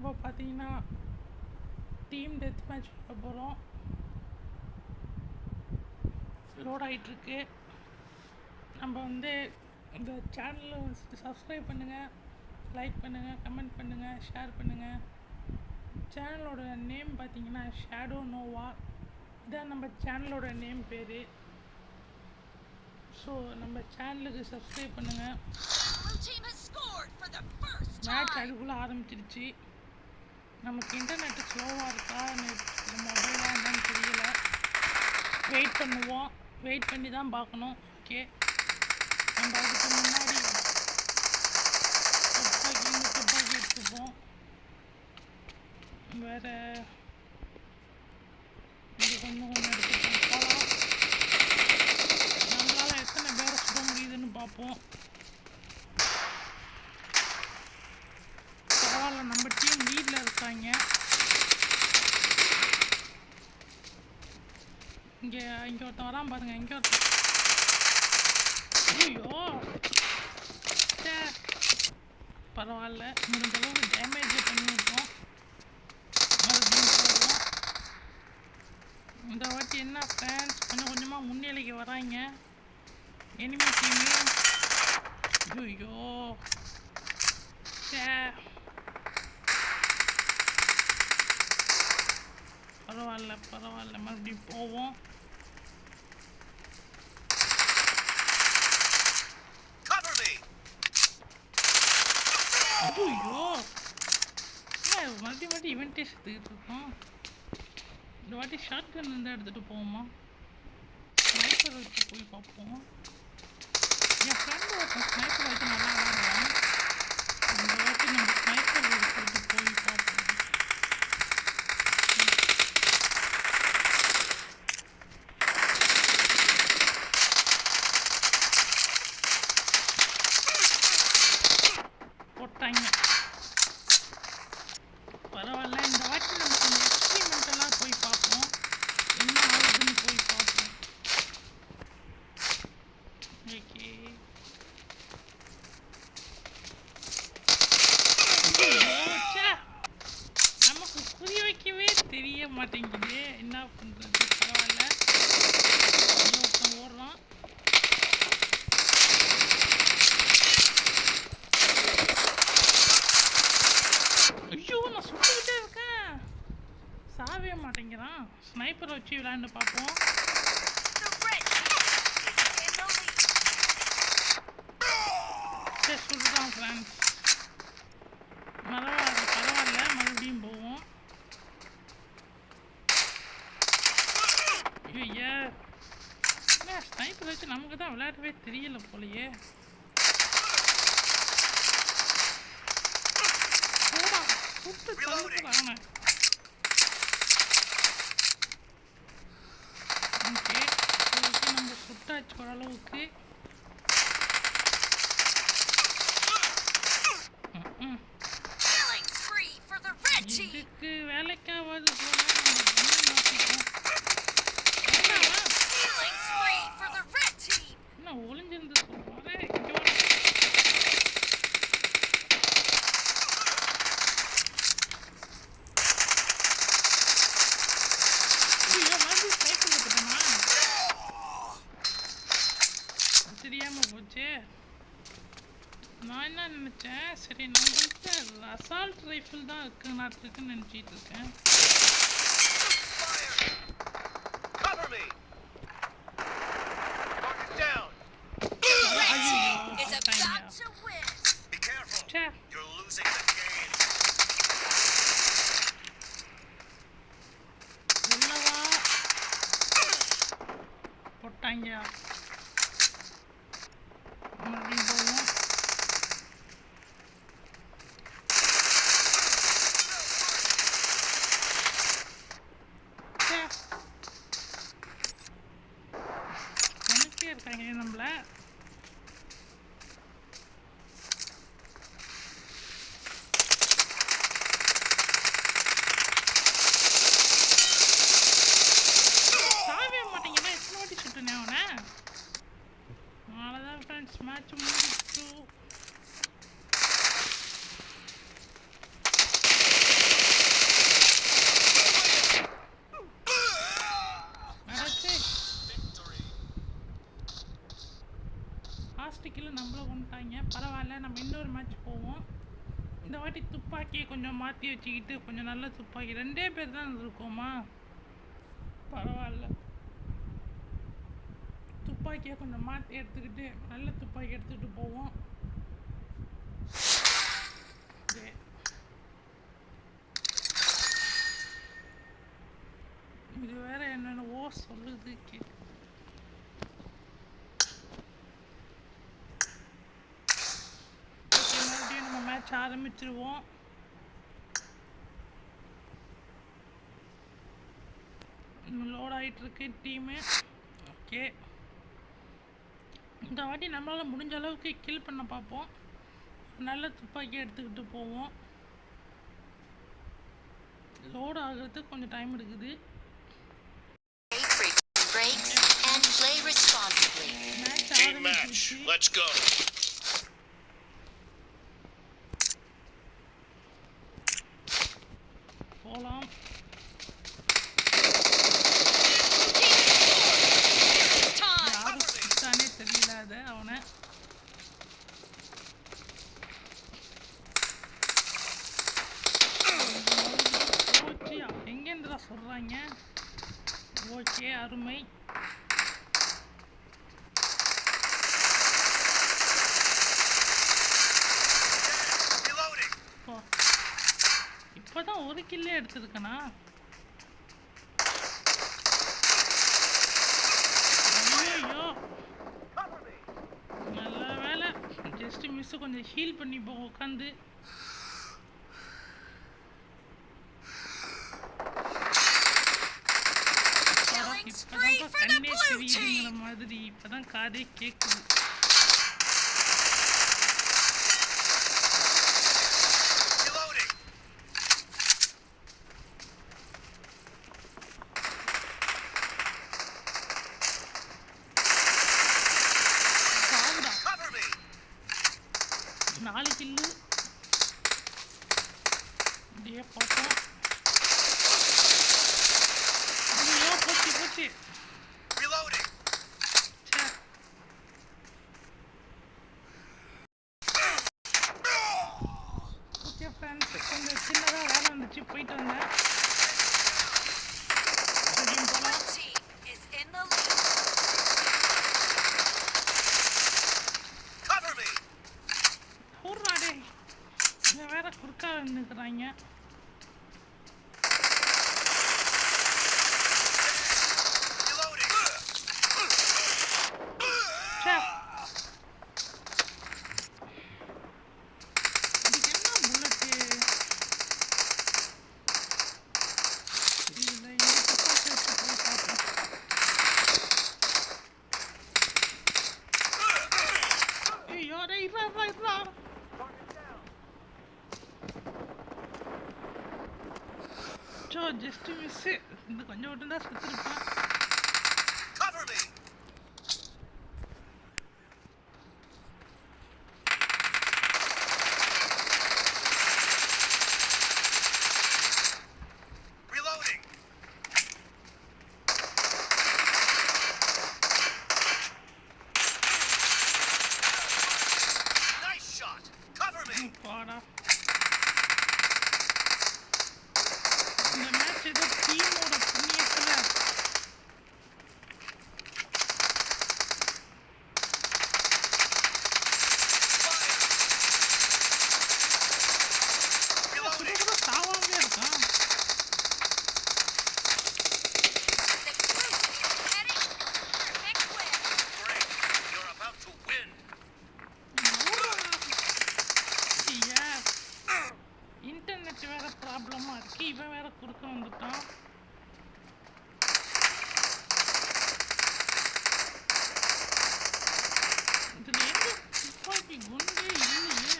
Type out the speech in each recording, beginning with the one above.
இப்போ பார்த்தீங்கன்னா team death match பண்ண போகிறோம். லோட் ஆகிட்டுருக்கு. நம்ம வந்து இந்த சேனலை சப்ஸ்கிரைப் பண்ணுங்கள், லைக் பண்ணுங்கள், கமெண்ட் பண்ணுங்கள், ஷேர் பண்ணுங்கள். சேனலோட நேம் பார்த்தீங்கன்னா ஷேடோ நோவா. இதான் நம்ம சேனலோட நேம் பேர். ஸோ நம்ம சேனலுக்கு சப்ஸ்கிரைப் பண்ணுங்கள். மேட்ச் அதுக்குள்ளே ஆரம்பிச்சிருச்சு. நமக்கு இன்டர்நெட்டு ஸ்லோவாக இருக்கா, மொபைலாக என்னன்னு தெரியல. வெயிட் பண்ணுவோம், வெயிட் பண்ணி தான் பார்க்கணும். ஓகே, நம்ம அதுக்கு முன்னாடி துப்பாக்கி எடுத்துப்போம். வேறு இது கொஞ்சம் எடுத்துப்போம். போகலாம். நம்மளால் எத்தனை பேரை சுட முடியுதுன்னு பார்ப்போம். பரவாயில்ல, நம்ம டீம் லீடில் இருக்காங்க. இங்கே ஒருத்தன் வரான் பாருங்க. இங்கே ஒருத்தன். ஐயோ, பரவாயில்ல, முடிஞ்ச அளவுக்கு டேமேஜ் பண்ணி விட்டோம். மறுபடியும் போடுவோம். இந்த வாட்டி என்ன ஃப்ரெண்ட்ஸ் கொஞ்சம் கொஞ்சமாக முன்னிலைக்கு வராங்க எனிமி டீமு. ஐயோ, பரவாயில்ல, மறுபடியும் போவோம். ஐயோ, மறுபடியும் இவன்ட்டே சுற்றிக்கிட்டு இருக்கோம். இந்த வாட்டி ஷார்ட் கன் இருந்தால் எடுத்துகிட்டு போவோமா? ஸ்னைப்பர் வச்சு போய் பார்ப்போம். என் ஃப்ரெண்டு ஒருத்தன் ஸ்னைப்பர் வச்சு நல்லா விளாடுறான். இந்த வாட்டி நம்ம ஸ்னைப்பர் எடுத்துகிட்டு போய் பார்ப்போம். போட்டாங்க. பரவாயில்ல, இந்த வாட்டி நம்ம கொஞ்சம் எக்ஸ்பெரிமெண்டெல்லாம் போய் பார்ப்போம். என்ன ஆகுதுன்னு போய் பார்ப்போம். ஓகே, நமக்கு புரிய வைக்கவே தெரிய மாட்டேங்குது. என்ன பண்ணுறது? பரவாயில்ல, ஒருத்தன் ஓடுறான். ஐயோ, நான் சுட்டுக்கிட்டே இருக்கேன், சாவே மாட்டேங்கிறான். ஸ்னைப்பரை வச்சு விளையாண்டு பார்ப்போம். சரி, சுட்டுதான் ஃப்ரெண்ட்ஸ். பரவாயில்ல, மறுபடியும் போவோம். ஐயோ, ஸ்னைப்பர் வச்சு நமக்கு தான் விளையாடவே தெரியல போலையே. சுட்டு தந்துக்கிறான். ஓகே, நம்ம சுட்டாச்சு ஓரளவுக்கு. இதுக்கு வேலைக்காவது போல என்ன ஒளிஞ்சிருந்து சொல்றாரு. தெரியாம போச்சு. நான் என்ன நினைச்சேன், சரி நம்மள்கிட்ட அசால்ட் ரைஃபிள் தான் இருக்குன்னு நினச்சிட்டு இருக்கேன். போட்டாங்க. மறுபடியும் போவோம். கொண்டுட்டே இருக்காங்க நம்மள. சாவே மாட்டேங்கன்னா எத்தனை வாட்டி சுட்டுனே அவனை. அவ்வளோதான் ஃப்ரெண்ட்ஸ், மேட்ச் துப்பாக்கியை கொஞ்சம் மாற்றி வச்சுக்கிட்டு கொஞ்சம் நல்ல துப்பாக்கி 2 பேர் தான் இருக்கோமா, பரவாயில்ல. துப்பாக்கியை கொஞ்சம் மாற்றி எடுத்துக்கிட்டு நல்ல துப்பாக்கி எடுத்துக்கிட்டு போவோம். இது வேற என்னென்னவோ சொல்லுது கேட்கு. மறுபடியும் நம்ம மேட்ச் ஆரம்பிச்சிருவோம். லோட் ஆகிட்டு இருக்கு டீமு. ஓகே, இந்த வாட்டி நம்மளால் முடிஞ்ச அளவுக்கு கில் பண்ண பார்ப்போம். நல்ல துப்பாக்கி எடுத்துக்கிட்டு போவோம். லோட் ஆகிறதுக்கு கொஞ்சம் டைம் எடுக்குது. போலாம். யாரும் சுத்தானே தெரியல அது அவனை. எங்கேருந்துடா சொல்கிறாங்க. ஓகே, அருமை. இப்போதான் ஒரு கில்லே எடுத்துருக்கனா. ஐயோ, நல்ல வேலை, ஜஸ்ட் மிஸ். கொஞ்சம் ஹீல் பண்ணி போ உட்காந்து. இப்போதான் கண்ணே தெரியுதுங்கிற மாதிரி, இப்போதான் காதே கேட்குது. நாலு கில்லு அப்படியே பார்த்தோம். ஐயோ, போச்சு போச்சு. ஓகே ஃப்ரெண்ட்ஸ், கொஞ்சம் சின்னதாக வேலை வந்துச்சு, போயிட்டு வந்தேன். வேற குறுக்கா நிற்கிறாங்க. Just miss. இந்த கொஞ்சம் மட்டும் தான் சுத்திருப்பேன். இந்த மேட்ச் ஏதோ டீமோட புண்ணியத்தில் சாவாமே இருக்கான். இன்டர்நெட் வேற ப்ராப்ளமா இருக்கு. இவன் வேற குறுக்க வந்துட்டான். இதுல எங்க துப்பாக்கி குண்டே இல்லையே.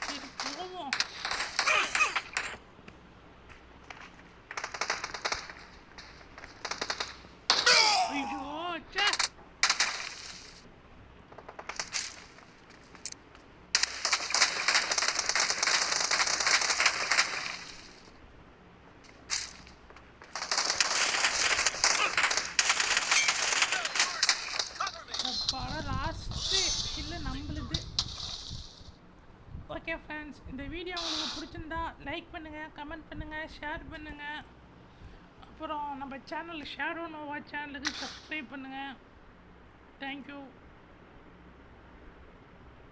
சரி போவோம். ஐயோ சே, லாஸ்ட் இல்லை நம்மளுது. ஓகே ஃப்ரெண்ட்ஸ், இந்த வீடியோ உங்களுக்கு பிடிச்சிருந்தா லைக் பண்ணுங்கள், கமெண்ட் பண்ணுங்கள், ஷேர் பண்ணுங்கள். அப்புறம் நம்ம சேனல் ஷேடோ நோவா சேனலுக்கு சப்ஸ்கிரைப் பண்ணுங்கள். தேங்க்யூ.